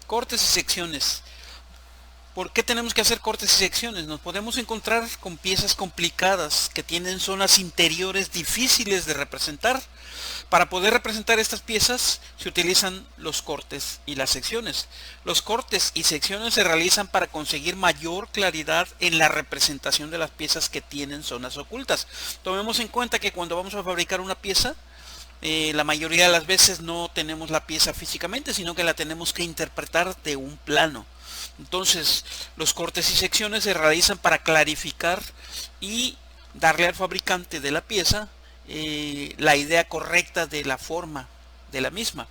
Cortes y secciones. ¿Por qué tenemos que hacer cortes y secciones? Nos podemos encontrar con piezas complicadas que tienen zonas interiores difíciles de representar. Para poder representar estas piezas se utilizan los cortes y las secciones. Los cortes y secciones se realizan para conseguir mayor claridad en la representación de las piezas que tienen zonas ocultas. Tomemos en cuenta que cuando vamos a fabricar una pieza, la mayoría de las veces no tenemos la pieza físicamente, sino que la tenemos que interpretar de un plano. Entonces, los cortes y secciones se realizan para clarificar y darle al fabricante de la pieza la idea correcta de la forma de la misma.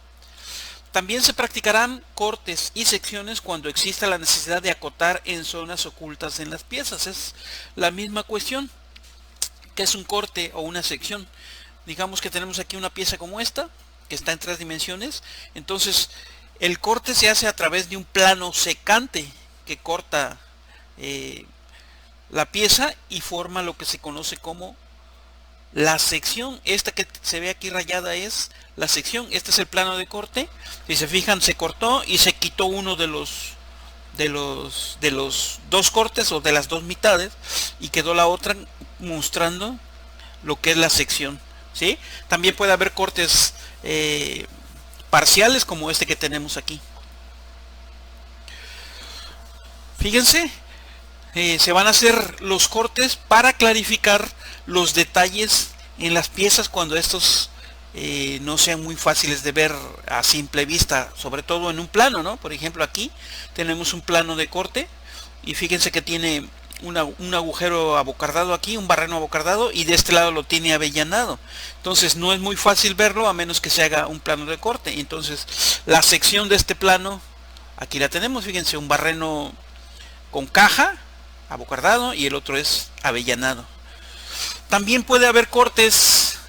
También se practicarán cortes y secciones cuando exista la necesidad de acotar en zonas ocultas en las piezas. Es la misma cuestión. ¿Qué es un corte o una sección? Digamos que tenemos aquí una pieza como esta, que está en 3 dimensiones. Entonces, el corte se hace a través de un plano secante que corta la pieza y forma lo que se conoce como la sección. Esta que se ve aquí rayada es la sección. Este es el plano de corte. Si se fijan, se cortó y se quitó uno de los dos cortes o de las dos mitades y quedó la otra mostrando lo que es la sección, ¿sí? También puede haber cortes parciales como este que tenemos aquí. Fíjense, se van a hacer los cortes para clarificar los detalles en las piezas cuando estos no sean muy fáciles de ver a simple vista, sobre todo en un plano, ¿no? Por ejemplo, aquí tenemos un plano de corte y fíjense que tiene un agujero abocardado aquí, un barreno abocardado, y de este lado lo tiene avellanado. Entonces no es muy fácil verlo a menos que se haga un plano de corte. Entonces la sección de este plano, aquí la tenemos, fíjense, un barreno con caja abocardado y el otro es avellanado. También puede haber cortes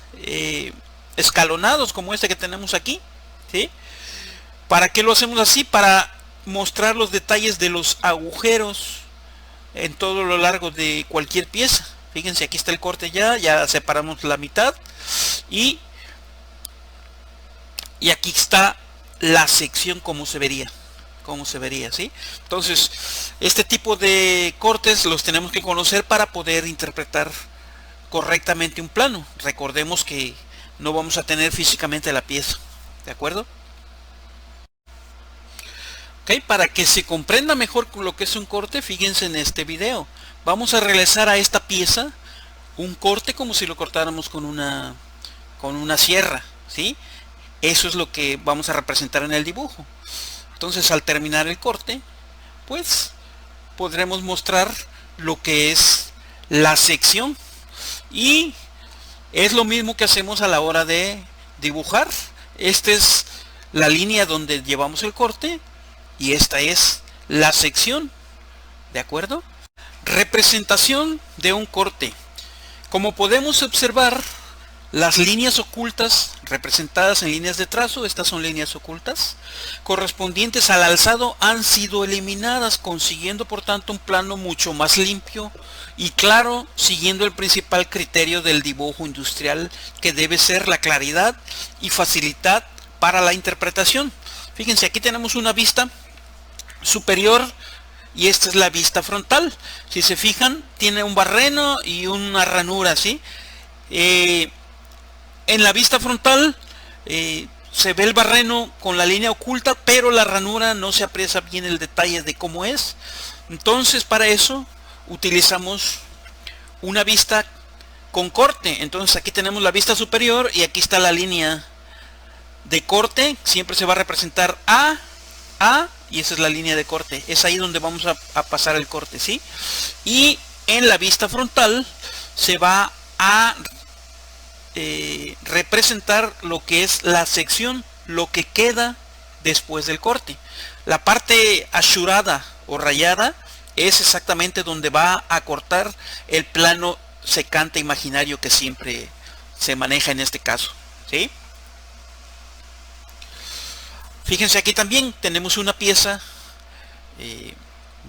escalonados como este que tenemos aquí, ¿sí? ¿Para qué lo hacemos así? Para mostrar los detalles de los agujeros en todo lo largo de cualquier pieza. Fíjense, aquí está el corte, ya separamos la mitad y aquí está la sección como se vería, ¿sí? Entonces, este tipo de cortes los tenemos que conocer para poder interpretar correctamente un plano. Recordemos que no vamos a tener físicamente la pieza, ¿de acuerdo? Ok, para que se comprenda mejor lo que es un corte, fíjense en este video. Vamos a realizar a esta pieza un corte como si lo cortáramos con una sierra, ¿sí? Eso es lo que vamos a representar en el dibujo. Entonces, al terminar el corte, pues podremos mostrar lo que es la sección. Y es lo mismo que hacemos a la hora de dibujar. Esta es la línea donde llevamos el corte y esta es la sección, ¿de acuerdo? Representación de un corte. Como podemos observar, las líneas ocultas representadas en líneas de trazo, estas son líneas ocultas, correspondientes al alzado han sido eliminadas, consiguiendo por tanto un plano mucho más limpio y claro, siguiendo el principal criterio del dibujo industrial, que debe ser la claridad y facilidad para la interpretación. Fíjense, aquí tenemos una vista superior y esta es la vista frontal. Si se fijan, tiene un barreno y una ranura, ¿sí? En la vista frontal se ve el barreno con la línea oculta, pero la ranura no se aprecia bien el detalle de cómo es. Entonces, para eso utilizamos una vista con corte. Entonces aquí tenemos la vista superior y aquí está la línea de corte. Siempre se va a representar A, y esa es la línea de corte. Es ahí donde vamos a pasar el corte, ¿sí? Y en la vista frontal se va a representar lo que es la sección, lo que queda después del corte. La parte asurada o rayada es exactamente donde va a cortar el plano secante imaginario que siempre se maneja en este caso, ¿sí? Fíjense, aquí también tenemos una pieza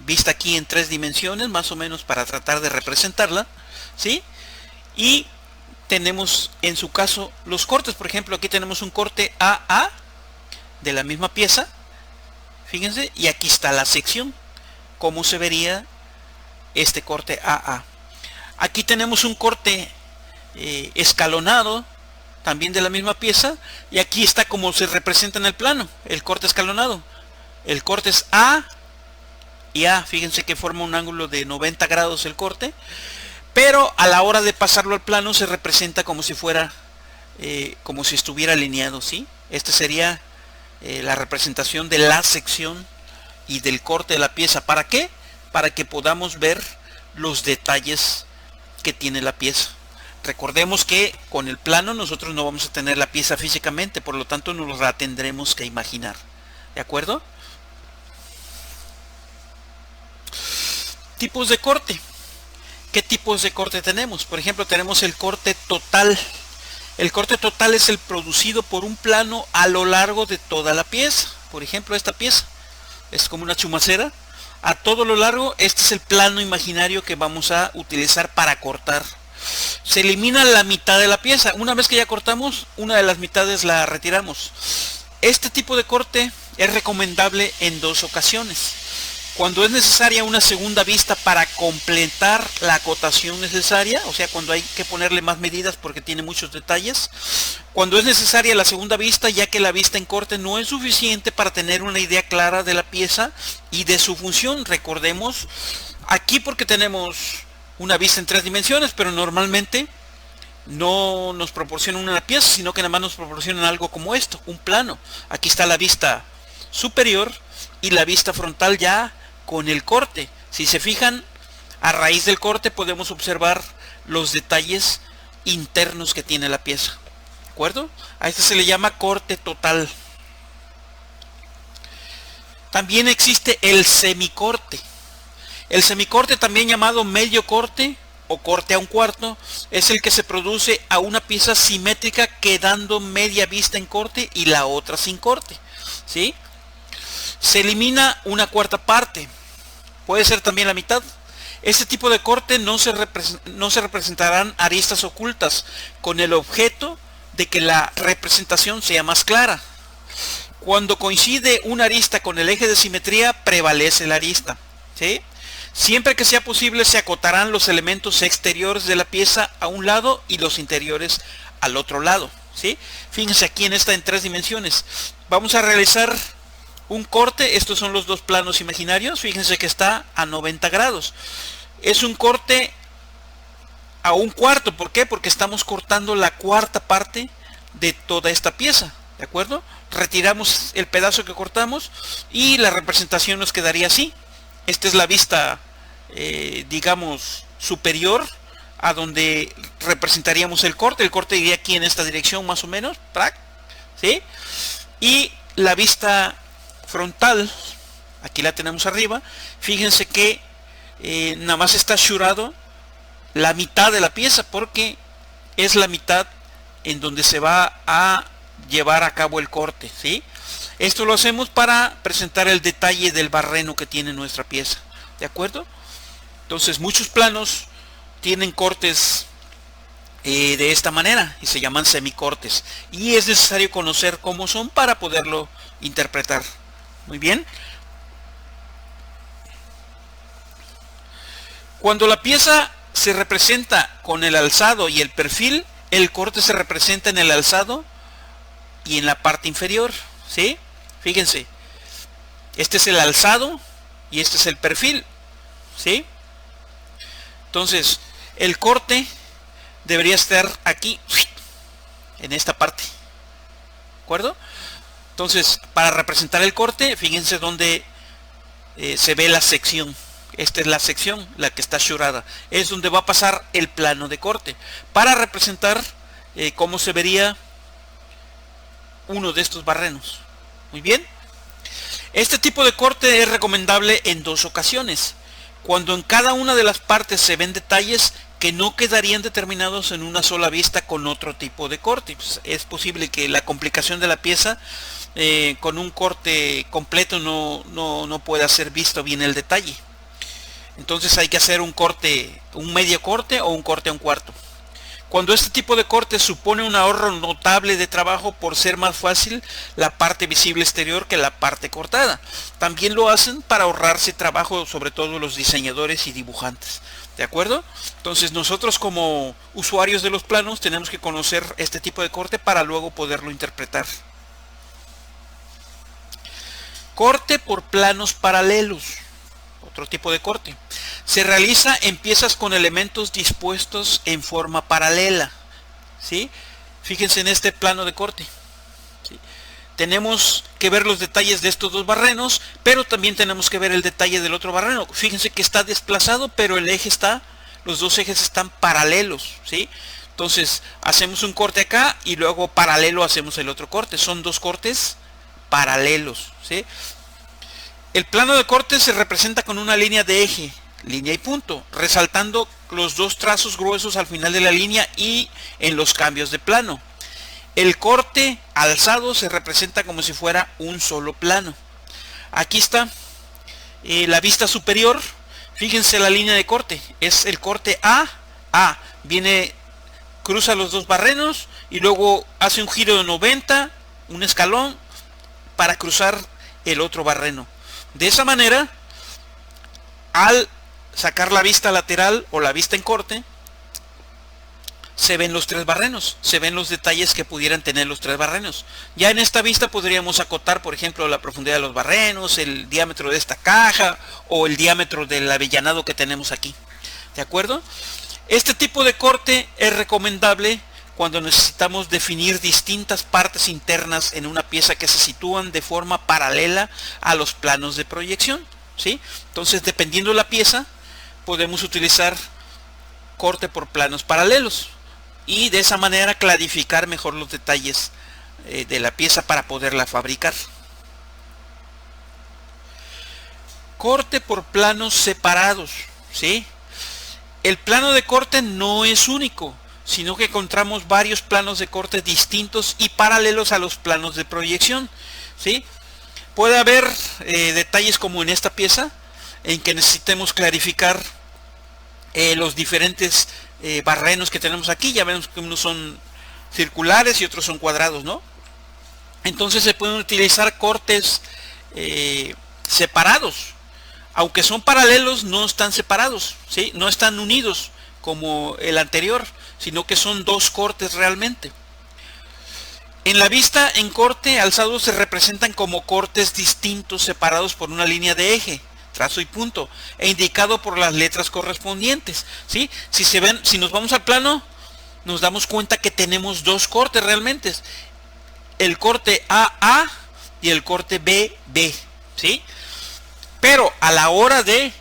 vista aquí en 3 dimensiones, más o menos, para tratar de representarla, ¿sí? Y tenemos en su caso los cortes. Por ejemplo, aquí tenemos un corte AA de la misma pieza, Fíjense, y aquí está la sección. Cómo se vería este corte AA. Aquí tenemos un corte escalonado, también de la misma pieza, y aquí está como se representa en el plano, el corte escalonado. El corte es A y A, fíjense que forma un ángulo de 90 grados el corte, pero a la hora de pasarlo al plano se representa como si fuera, como si estuviera alineado, ¿sí? Esta sería la representación de la sección y del corte de la pieza. ¿Para qué? Para que podamos ver los detalles que tiene la pieza. Recordemos que con el plano nosotros no vamos a tener la pieza físicamente, por lo tanto nos la tendremos que imaginar. ¿De acuerdo? Tipos de corte. ¿Qué tipos de corte tenemos? Por ejemplo, tenemos el corte total. El corte total es el producido por un plano a lo largo de toda la pieza. Por ejemplo, esta pieza es como una chumacera. A todo lo largo, este es el plano imaginario que vamos a utilizar para cortar. Se elimina la mitad de la pieza. Una vez que ya cortamos, una de las mitades la retiramos. Este tipo de corte es recomendable en dos ocasiones. Cuando es necesaria una segunda vista para completar la acotación necesaria, o sea, cuando hay que ponerle más medidas porque tiene muchos detalles. Cuando es necesaria la segunda vista, ya que la vista en corte no es suficiente para tener una idea clara de la pieza y de su función. Recordemos, aquí porque tenemos una vista en 3 dimensiones, pero normalmente no nos proporcionan una pieza, sino que nada más nos proporcionan algo como esto, un plano. Aquí está la vista superior y la vista frontal ya con el corte. Si se fijan, a raíz del corte podemos observar los detalles internos que tiene la pieza. ¿De acuerdo? A este se le llama corte total. También existe el semicorte. El semicorte, también llamado medio corte o corte a un cuarto, es el que se produce a una pieza simétrica quedando media vista en corte y la otra sin corte, ¿sí? Se elimina una cuarta parte, puede ser también la mitad. Este tipo de corte no se representarán aristas ocultas, con el objeto de que la representación sea más clara. Cuando coincide una arista con el eje de simetría, prevalece la arista, ¿sí? Siempre que sea posible, se acotarán los elementos exteriores de la pieza a un lado y los interiores al otro lado, ¿sí? Fíjense aquí en esta en 3 dimensiones. Vamos a realizar un corte. Estos son los dos planos imaginarios. Fíjense que está a 90 grados. Es un corte a un cuarto. ¿Por qué? Porque estamos cortando la cuarta parte de toda esta pieza. ¿De acuerdo? Retiramos el pedazo que cortamos y la representación nos quedaría así. Esta es la vista, digamos, superior, a donde representaríamos el corte. El corte iría aquí en esta dirección más o menos, ¿sí? Y la vista frontal, aquí la tenemos arriba. Fíjense que nada más está shurado la mitad de la pieza, porque es la mitad en donde se va a llevar a cabo el corte, ¿sí? Esto lo hacemos para presentar el detalle del barreno que tiene nuestra pieza. ¿De acuerdo? Entonces muchos planos tienen cortes de esta manera y se llaman semicortes. Y es necesario conocer cómo son para poderlo interpretar. Muy bien. Cuando la pieza se representa con el alzado y el perfil, el corte se representa en el alzado y en la parte inferior, ¿sí? Fíjense, este es el alzado y este es el perfil, ¿sí? Entonces, el corte debería estar aquí, en esta parte, ¿de acuerdo? Entonces, para representar el corte, fíjense donde se ve la sección. Esta es la sección, la que está shurada. Es donde va a pasar el plano de corte. Para representar cómo se vería uno de estos barrenos. Muy bien. Este tipo de corte es recomendable en 2 ocasiones. Cuando en cada una de las partes se ven detalles que no quedarían determinados en una sola vista con otro tipo de corte. Pues es posible que la complicación de la pieza con un corte completo no pueda ser visto bien el detalle. Entonces hay que hacer un corte, un medio corte o un corte a un cuarto. Cuando este tipo de corte supone un ahorro notable de trabajo por ser más fácil la parte visible exterior que la parte cortada. También lo hacen para ahorrarse trabajo, sobre todo los diseñadores y dibujantes. ¿De acuerdo? Entonces nosotros como usuarios de los planos tenemos que conocer este tipo de corte para luego poderlo interpretar. Corte por planos paralelos. Otro tipo de corte. Se realiza en piezas con elementos dispuestos en forma paralela. ¿Sí? Fíjense en este plano de corte. ¿Sí? Tenemos que ver los detalles de estos dos barrenos, pero también tenemos que ver el detalle del otro barreno. Fíjense que está desplazado, pero el eje está, los dos ejes están paralelos, ¿sí? Entonces hacemos un corte acá y luego paralelo hacemos el otro corte. Son dos cortes paralelos, ¿sí? El plano de corte se representa con una línea de eje, línea y punto, resaltando los dos trazos gruesos al final de la línea y en los cambios de plano. El corte alzado se representa como si fuera un solo plano. Aquí está la vista superior. Fíjense la línea de corte. Es el corte A. Viene, cruza los dos barrenos y luego hace un giro de 90, un escalón, para cruzar el otro barreno. De esa manera, al sacar la vista lateral o la vista en corte, se ven los tres barrenos, se ven los detalles que pudieran tener los tres barrenos. Ya en esta vista podríamos acotar, por ejemplo, la profundidad de los barrenos, el diámetro de esta caja o el diámetro del avellanado que tenemos aquí. ¿De acuerdo? Este tipo de corte es recomendable cuando necesitamos definir distintas partes internas en una pieza que se sitúan de forma paralela a los planos de proyección, ¿sí? Entonces, dependiendo de la pieza, podemos utilizar corte por planos paralelos y de esa manera clarificar mejor los detalles de la pieza para poderla fabricar. Corte por planos separados, ¿sí? El plano de corte no es único, sino que encontramos varios planos de corte distintos y paralelos a los planos de proyección, ¿sí? Puede haber detalles como en esta pieza, en que necesitemos clarificar los diferentes barrenos que tenemos aquí. Ya vemos que unos son circulares y otros son cuadrados, ¿no? Entonces se pueden utilizar cortes separados. Aunque son paralelos, no están separados, ¿sí? No están unidos como el anterior, sino que son dos cortes realmente. En la vista en corte alzado se representan como cortes distintos separados por una línea de eje, trazo y punto, e indicado por las letras correspondientes, ¿sí? Si nos vamos al plano, nos damos cuenta que tenemos dos cortes realmente, el corte AA y el corte BB, ¿sí? Pero a la hora de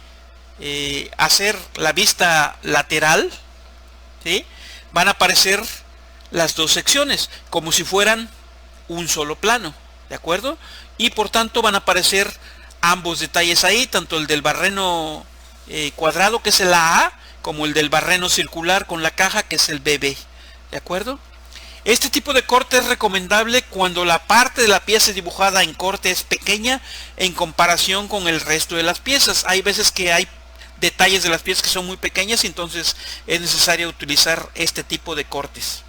hacer la vista lateral, ¿sí?, van a aparecer las dos secciones como si fueran un solo plano, ¿de acuerdo? Y por tanto van a aparecer ambos detalles ahí, tanto el del barreno cuadrado, que es el AA, como el del barreno circular con la caja, que es el BB, ¿de acuerdo? Este tipo de corte es recomendable cuando la parte de la pieza dibujada en corte es pequeña en comparación con el resto de las piezas. Hay veces que hay detalles de las piezas que son muy pequeñas y entonces es necesario utilizar este tipo de cortes.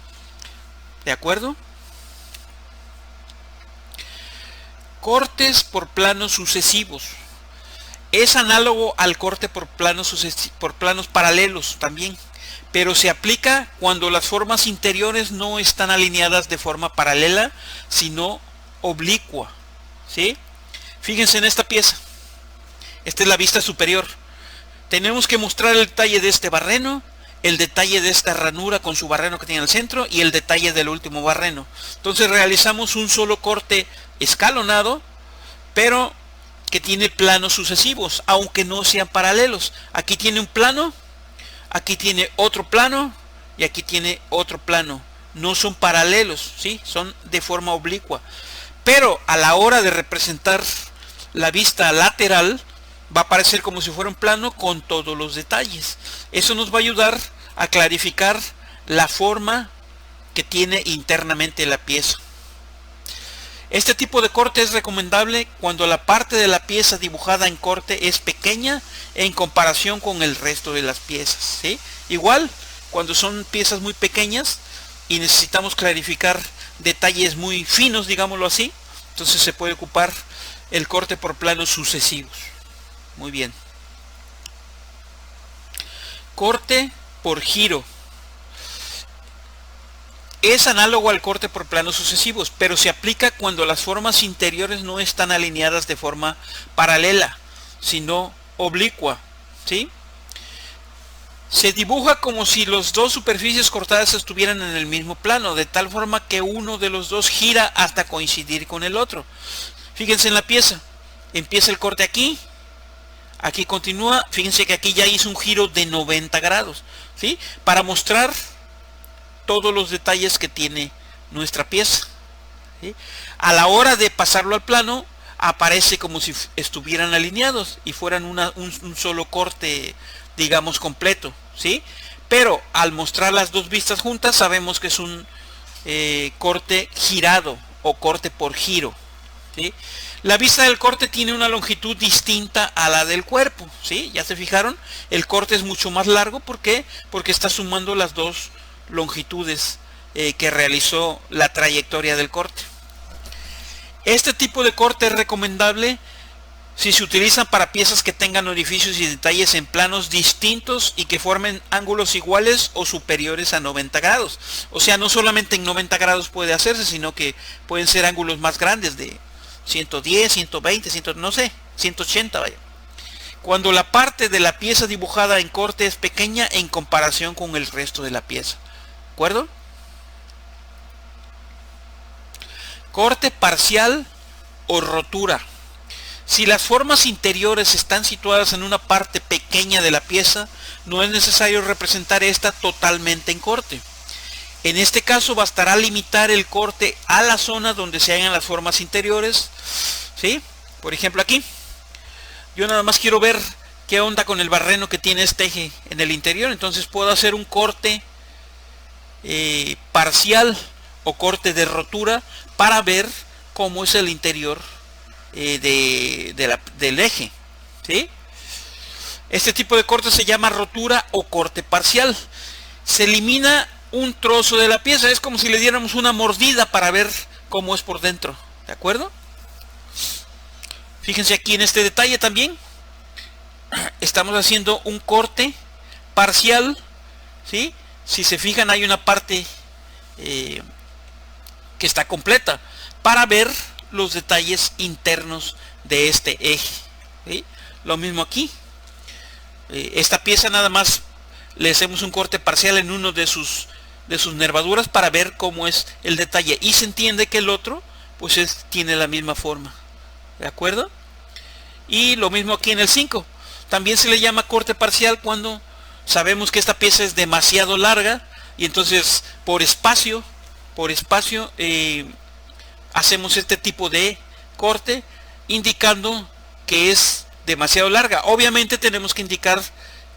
¿De acuerdo? Cortes por planos sucesivos. Es análogo al corte por planos paralelos también, pero se aplica cuando las formas interiores no están alineadas de forma paralela, sino oblicua, ¿sí? Fíjense en esta pieza. Esta es la vista superior. Tenemos que mostrar el detalle de este barreno, el detalle de esta ranura con su barreno que tiene al centro y el detalle del último barreno. Entonces realizamos un solo corte escalonado, pero que tiene planos sucesivos, aunque no sean paralelos. Aquí tiene un plano, aquí tiene otro plano y aquí tiene otro plano. No son paralelos, ¿sí? Son de forma oblicua. Pero a la hora de representar la vista lateral, va a aparecer como si fuera un plano con todos los detalles. Eso nos va a ayudar a clarificar la forma que tiene internamente la pieza. Este tipo de corte es recomendable cuando la parte de la pieza dibujada en corte es pequeña en comparación con el resto de las piezas, ¿sí? Igual cuando son piezas muy pequeñas y necesitamos clarificar detalles muy finos, digámoslo así, entonces se puede ocupar el corte por planos sucesivos. Muy bien. Corte por giro. Es análogo al corte por planos sucesivos, pero se aplica cuando las formas interiores no están alineadas de forma paralela, sino oblicua, ¿sí? Se dibuja como si las dos superficies cortadas estuvieran en el mismo plano, de tal forma que uno de los dos gira hasta coincidir con el otro. Fíjense en la pieza, empieza el corte aquí, aquí continúa, fíjense que aquí ya hizo un giro de 90 grados, ¿sí? Para mostrar todos los detalles que tiene nuestra pieza, ¿sí? A la hora de pasarlo al plano, aparece como si estuvieran alineados y fueran un solo corte, digamos, completo, ¿sí? Pero al mostrar las dos vistas juntas, sabemos que es un corte girado o corte por giro, ¿sí? La vista del corte tiene una longitud distinta a la del cuerpo, ¿sí? ¿Ya se fijaron? El corte es mucho más largo, ¿por qué? Porque está sumando las dos longitudes que realizó la trayectoria del corte. Este tipo de corte es recomendable si se utilizan para piezas que tengan orificios y detalles en planos distintos y que formen ángulos iguales o superiores a 90 grados. O sea, no solamente en 90 grados puede hacerse, sino que pueden ser ángulos más grandes de 110, 120, 100, no sé, 180, vaya. Cuando la parte de la pieza dibujada en corte es pequeña en comparación con el resto de la pieza. ¿De acuerdo? Corte parcial o rotura. Si las formas interiores están situadas en una parte pequeña de la pieza, no es necesario representar esta totalmente en corte. En este caso bastará limitar el corte a la zona donde se hallan las formas interiores, ¿sí? Por ejemplo aquí, yo nada más quiero ver qué onda con el barreno que tiene este eje en el interior, entonces puedo hacer un corte parcial o corte de rotura para ver cómo es el interior del eje, ¿sí? Este tipo de corte se llama rotura o corte parcial. Se elimina un trozo de la pieza, es como si le diéramos una mordida para ver cómo es por dentro, ¿de acuerdo? Fíjense aquí en este detalle también estamos haciendo un corte parcial, ¿sí? Si se fijan, hay una parte que está completa para ver los detalles internos de este eje, ¿sí? Lo mismo aquí, esta pieza nada más le hacemos un corte parcial en uno de sus nervaduras para ver cómo es el detalle y se entiende que el otro pues tiene la misma forma, ¿de acuerdo? Y lo mismo aquí en el 5, también se le llama corte parcial cuando sabemos que esta pieza es demasiado larga y entonces por espacio hacemos este tipo de corte indicando que es demasiado larga. Obviamente tenemos que indicar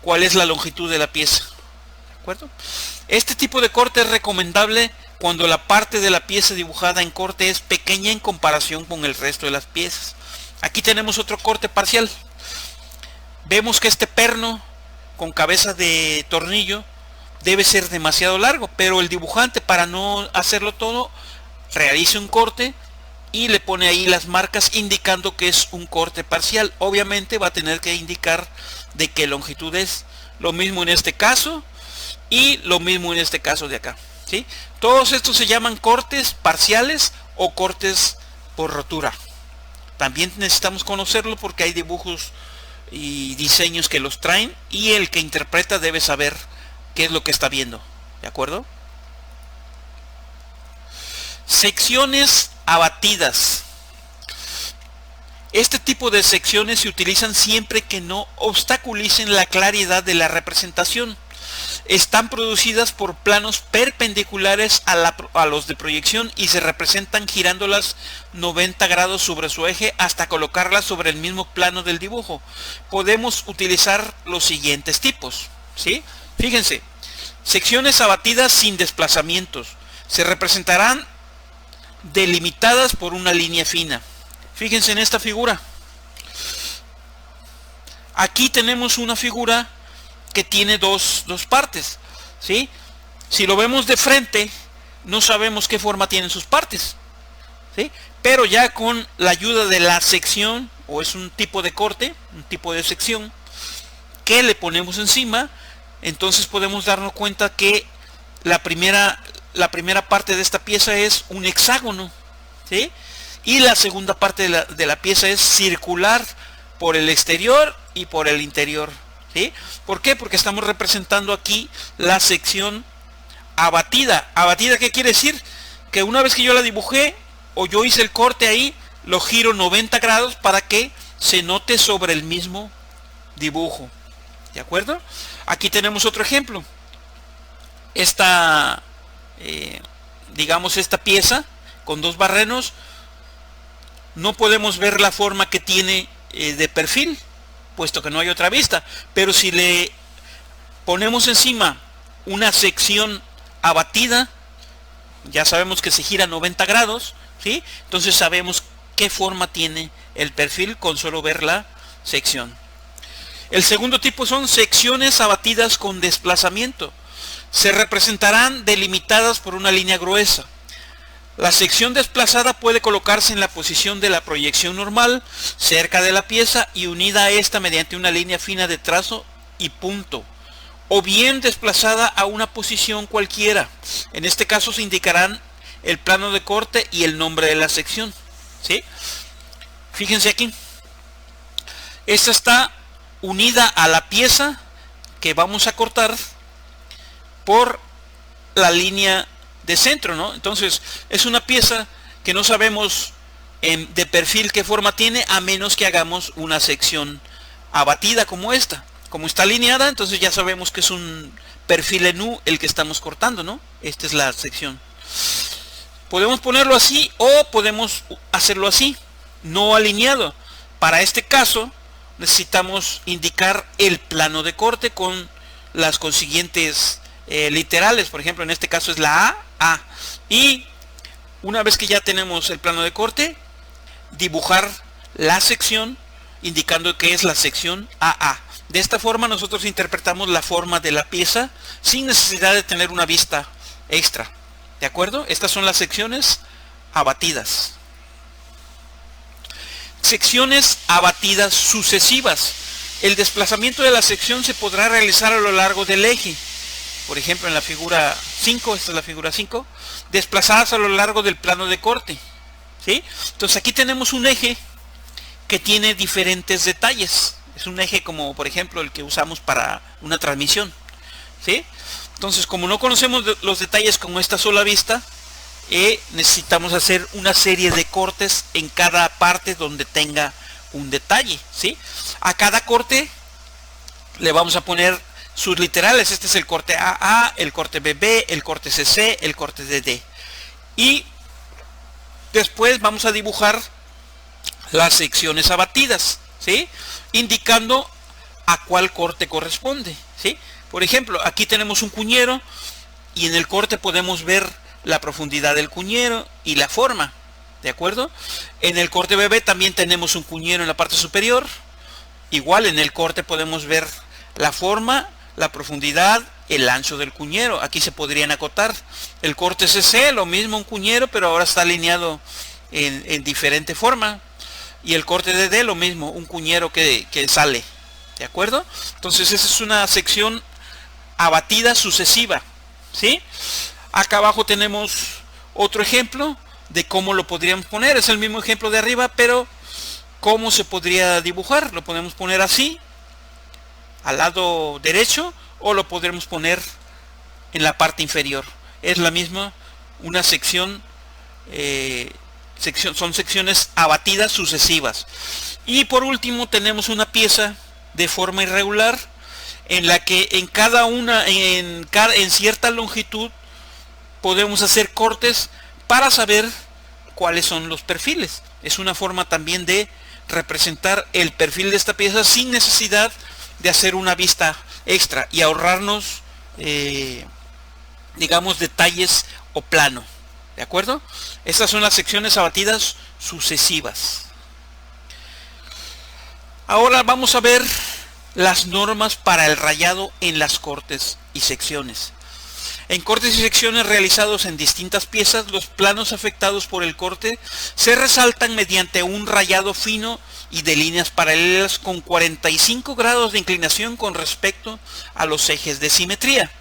cuál es la longitud de la pieza, ¿de acuerdo? Este tipo de corte es recomendable cuando la parte de la pieza dibujada en corte es pequeña en comparación con el resto de las piezas. Aquí tenemos otro corte parcial. Vemos que este perno con cabeza de tornillo debe ser demasiado largo, pero el dibujante, para no hacerlo todo, realiza un corte y le pone ahí las marcas indicando que es un corte parcial. Obviamente va a tener que indicar de qué longitud es. Lo mismo en este caso y lo mismo en este caso de acá, ¿sí? Todos estos se llaman cortes parciales o cortes por rotura. También necesitamos conocerlo porque hay dibujos y diseños que los traen y el que interpreta debe saber qué es lo que está viendo, ¿de acuerdo? Secciones abatidas. Este tipo de secciones se utilizan siempre que no obstaculicen la claridad de la representación. Están producidas por planos perpendiculares a los de proyección y se representan girándolas 90 grados sobre su eje hasta colocarlas sobre el mismo plano del dibujo. Podemos utilizar los siguientes tipos, ¿sí? Fíjense, secciones abatidas sin desplazamientos. Se representarán delimitadas por una línea fina. Fíjense en esta figura. Aquí tenemos una figura que tiene dos partes. ¿sí? Si lo vemos de frente, no sabemos qué forma tienen sus partes, ¿sí? Pero ya con la ayuda de la sección, o es un tipo de corte, un tipo de sección, que le ponemos encima, entonces podemos darnos cuenta que la primera parte de esta pieza es un hexágono, ¿sí? Y la segunda parte de la pieza es circular por el exterior y por el interior, ¿sí? ¿Por qué? Porque estamos representando aquí la sección abatida. ¿Abatida qué quiere decir? Que una vez que yo la dibujé, o yo hice el corte ahí, lo giro 90 grados para que se note sobre el mismo dibujo. ¿De acuerdo? Aquí tenemos otro ejemplo. Esta, digamos, esta pieza con dos barrenos, no podemos ver la forma que tiene de perfil, puesto que no hay otra vista. Pero si le ponemos encima una sección abatida, ya sabemos que se gira 90 grados, ¿sí? Entonces sabemos qué forma tiene el perfil con solo ver la sección. El segundo tipo son secciones abatidas con desplazamiento. Se representarán delimitadas por una línea gruesa. La sección desplazada puede colocarse en la posición de la proyección normal, cerca de la pieza y unida a esta mediante una línea fina de trazo y punto, o bien desplazada a una posición cualquiera. En este caso se indicarán el plano de corte y el nombre de la sección, ¿sí? Fíjense aquí. Esta está unida a la pieza que vamos a cortar por la línea de centro, ¿no? Entonces es una pieza que no sabemos de perfil qué forma tiene, a menos que hagamos una sección abatida como esta. Como está alineada, entonces ya sabemos que es un perfil en U el que estamos cortando, ¿no? Esta es la sección. Podemos ponerlo así o podemos hacerlo así, no alineado. Para este caso necesitamos indicar el plano de corte con las consiguientes literales. Por ejemplo, en este caso es la A. Y una vez que ya tenemos el plano de corte, dibujar la sección indicando que es la sección AA. De esta forma nosotros interpretamos la forma de la pieza sin necesidad de tener una vista extra. ¿De acuerdo? Estas son las secciones abatidas. Secciones abatidas sucesivas. El desplazamiento de la sección se podrá realizar a lo largo del eje. Por ejemplo, en la figura 5, esta es la figura 5, desplazadas a lo largo del plano de corte, ¿sí? Entonces aquí tenemos un eje que tiene diferentes detalles. Es un eje como, por ejemplo, el que usamos para una transmisión, ¿sí? Entonces, como no conocemos los detalles con esta sola vista, necesitamos hacer una serie de cortes en cada parte donde tenga un detalle, ¿sí? A cada corte le vamos a poner sus literales. Este es el corte AA, el corte BB, el corte CC, el corte DD. Y después vamos a dibujar las secciones abatidas, ¿sí? Indicando a cuál corte corresponde, ¿sí? Por ejemplo, aquí tenemos un cuñero y en el corte podemos ver la profundidad del cuñero y la forma, ¿de acuerdo? En el corte BB también tenemos un cuñero en la parte superior. Igual en el corte podemos ver la forma, la profundidad, el ancho del cuñero. Aquí se podrían acotar. El corte CC, lo mismo, un cuñero, pero ahora está alineado en diferente forma. Y el corte DD, lo mismo, un cuñero que sale, ¿de acuerdo? Entonces esa es una sección abatida sucesiva, ¿sí? Acá abajo tenemos otro ejemplo de cómo lo podríamos poner. Es el mismo ejemplo de arriba, pero cómo se podría dibujar. Lo podemos poner así, al lado derecho, o lo podremos poner en la parte inferior. Es la misma, una sección, son secciones abatidas sucesivas. Y por último tenemos una pieza de forma irregular en la que en cierta longitud podemos hacer cortes para saber cuáles son los perfiles. Es una forma también de representar el perfil de esta pieza sin necesidad de hacer una vista extra y ahorrarnos digamos detalles o plano, ¿de acuerdo? Estas son las secciones abatidas sucesivas. Ahora vamos a ver las normas para el rayado en las cortes y secciones. En cortes y secciones realizados en distintas piezas, los planos afectados por el corte se resaltan mediante un rayado fino y de líneas paralelas con 45 grados de inclinación con respecto a los ejes de simetría.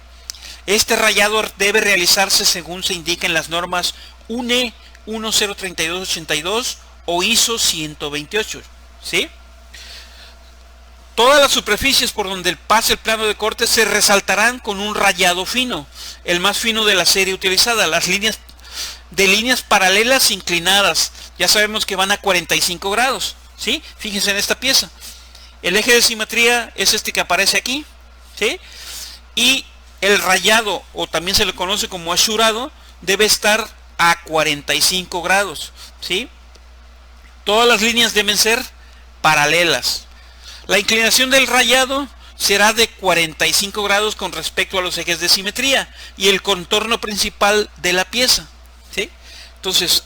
Este rayado debe realizarse según se indica en las normas UNE 103282 o ISO 128, ¿sí? Todas las superficies por donde pase el plano de corte se resaltarán con un rayado fino, el más fino de la serie utilizada. Las líneas paralelas inclinadas, ya sabemos que van a 45 grados, ¿sí? Fíjense en esta pieza. El eje de simetría es este que aparece aquí, ¿sí? Y el rayado, o también se le conoce como asurado, debe estar a 45 grados, ¿sí? Todas las líneas deben ser paralelas. La inclinación del rayado será de 45 grados con respecto a los ejes de simetría y el contorno principal de la pieza, ¿sí? Entonces,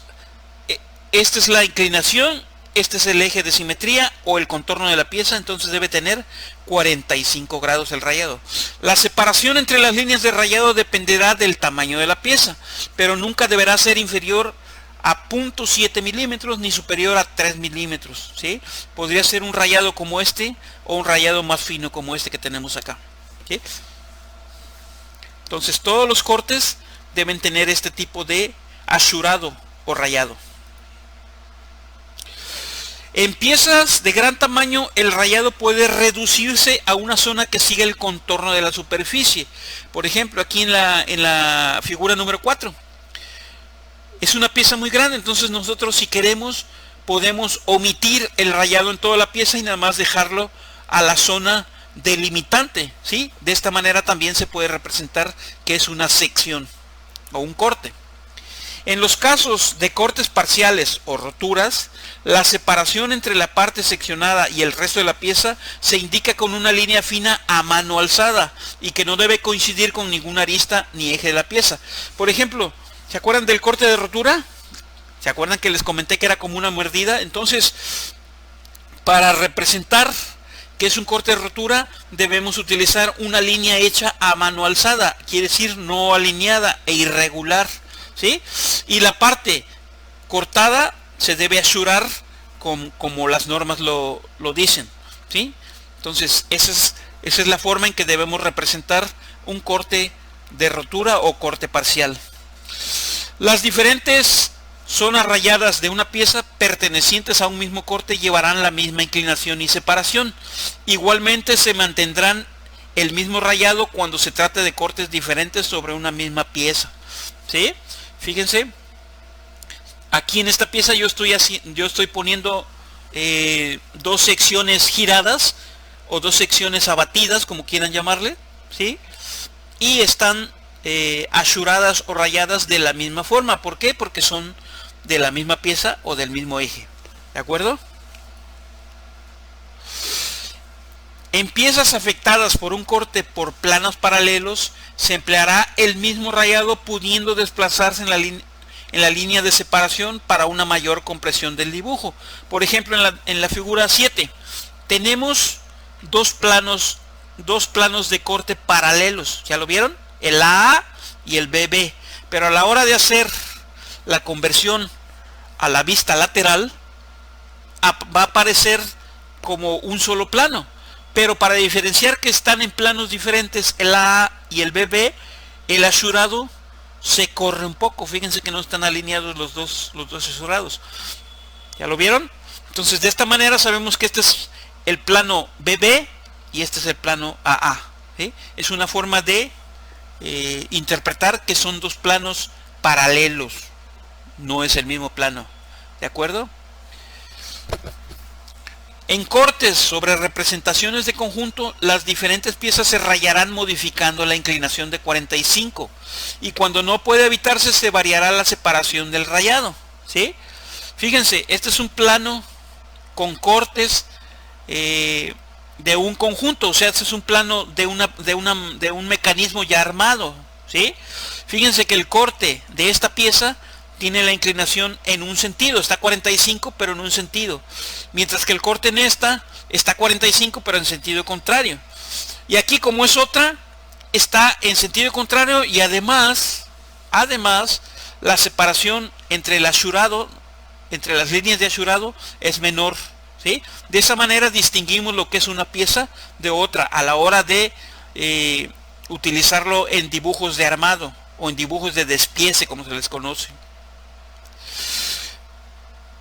esta es la inclinación, este es el eje de simetría o el contorno de la pieza, entonces debe tener 45 grados el rayado. La separación entre las líneas de rayado dependerá del tamaño de la pieza, pero nunca deberá ser inferior a 0.7 milímetros ni superior a 3 milímetros, ¿sí? Podría ser un rayado como este o un rayado más fino como este que tenemos acá, ¿sí? Entonces todos los cortes deben tener este tipo de asurado o rayado. En piezas de gran tamaño el rayado puede reducirse a una zona que sigue el contorno de la superficie. Por ejemplo, aquí en la figura número 4. Es una pieza muy grande, entonces nosotros si queremos podemos omitir el rayado en toda la pieza y nada más dejarlo a la zona delimitante, ¿sí? De esta manera también se puede representar que es una sección o un corte. En los casos de cortes parciales o roturas, la separación entre la parte seccionada y el resto de la pieza se indica con una línea fina a mano alzada y que no debe coincidir con ninguna arista ni eje de la pieza. Por ejemplo, ¿se acuerdan del corte de rotura? ¿Se acuerdan que les comenté que era como una mordida? Entonces, para representar que es un corte de rotura, debemos utilizar una línea hecha a mano alzada, quiere decir no alineada e irregular, ¿sí? Y la parte cortada se debe asurar como las normas lo dicen, ¿sí? Entonces, esa es la forma en que debemos representar un corte de rotura o corte parcial. Las diferentes zonas rayadas de una pieza pertenecientes a un mismo corte llevarán la misma inclinación y separación. Igualmente se mantendrán el mismo rayado cuando se trate de cortes diferentes sobre una misma pieza, ¿sí? Fíjense, aquí en esta pieza yo estoy poniendo dos secciones giradas o dos secciones abatidas, como quieran llamarle, ¿sí? Y están asuradas o rayadas de la misma forma. ¿Por qué? Porque son de la misma pieza o del mismo eje, ¿de acuerdo? En piezas afectadas por un corte por planos paralelos se empleará el mismo rayado pudiendo desplazarse en la línea de separación para una mayor compresión del dibujo. Por ejemplo, en la figura 7 tenemos dos planos de corte paralelos, ¿ya lo vieron? El AA y el BB, pero a la hora de hacer la conversión a la vista lateral va a aparecer como un solo plano, pero para diferenciar que están en planos diferentes el AA y el BB, el asurado se corre un poco. Fíjense que no están alineados los dos asurados, ¿ya lo vieron? Entonces de esta manera sabemos que este es el plano BB y este es el plano AA, ¿sí? Es una forma de interpretar que son dos planos paralelos, no es el mismo plano, ¿de acuerdo? En cortes sobre representaciones de conjunto, las diferentes piezas se rayarán modificando la inclinación de 45 y cuando no puede evitarse se variará la separación del rayado, ¿sí? Fíjense, este es un plano con cortes de un conjunto, o sea, este es un plano de un mecanismo ya armado, ¿sí? Fíjense que el corte de esta pieza tiene la inclinación en un sentido, está 45 pero en un sentido, mientras que el corte en esta está 45 pero en sentido contrario. Y aquí como es otra, está en sentido contrario y además la separación entre el asurado, entre las líneas de asurado es menor, ¿sí? De esa manera distinguimos lo que es una pieza de otra a la hora de utilizarlo en dibujos de armado o en dibujos de despiece, como se les conoce.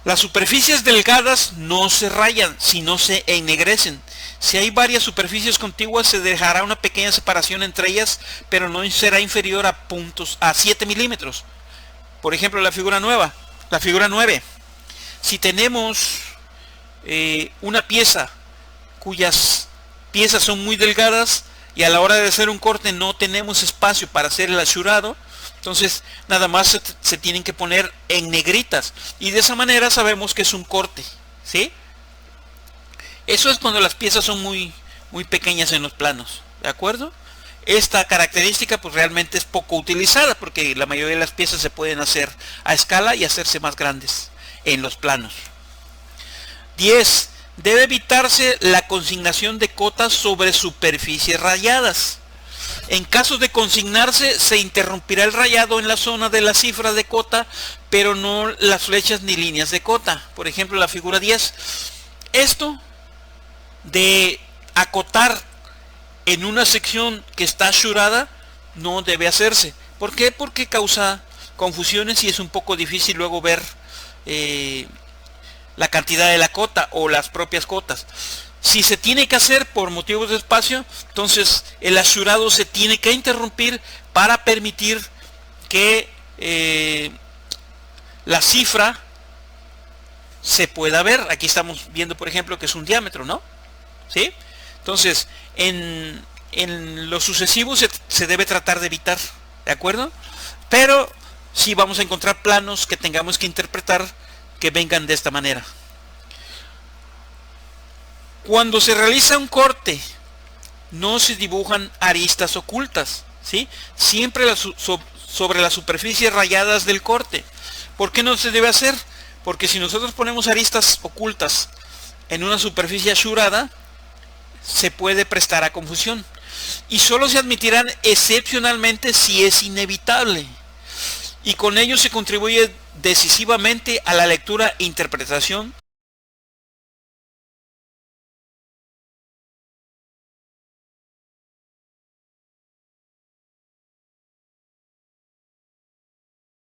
Las superficies delgadas no se rayan, sino se ennegrecen. Si hay varias superficies contiguas, se dejará una pequeña separación entre ellas, pero no será inferior a 7 milímetros. Por ejemplo, la figura 9. Si tenemos una pieza cuyas piezas son muy delgadas y a la hora de hacer un corte no tenemos espacio para hacer el asurado, entonces nada más se tienen que poner en negritas y de esa manera sabemos que es un corte, ¿sí? Eso es cuando las piezas son muy pequeñas en los planos, ¿de acuerdo? Esta característica pues realmente es poco utilizada porque la mayoría de las piezas se pueden hacer a escala y hacerse más grandes en los planos. 10. Debe evitarse la consignación de cotas sobre superficies rayadas. En caso de consignarse, se interrumpirá el rayado en la zona de la cifra de cota, pero no las flechas ni líneas de cota. Por ejemplo, la figura 10. Esto de acotar en una sección que está asurada no debe hacerse. ¿Por qué? Porque causa confusiones y es un poco difícil luego ver la cantidad de la cota o las propias cotas. Si se tiene que hacer por motivos de espacio, entonces el asurado se tiene que interrumpir para permitir que la cifra se pueda ver. Aquí estamos viendo, por ejemplo, que es un diámetro, ¿no? ¿Sí? Entonces, en lo sucesivo se debe tratar de evitar, ¿de acuerdo? Pero sí vamos a encontrar planos que tengamos que interpretar que vengan de esta manera. Cuando se realiza un corte, no se dibujan aristas ocultas, ¿sí? Siempre sobre las superficies rayadas del corte. ¿Por qué no se debe hacer? Porque si nosotros ponemos aristas ocultas en una superficie asurada, se puede prestar a confusión. Y solo se admitirán excepcionalmente si es inevitable. Y con ello se contribuye decisivamente a la lectura e interpretación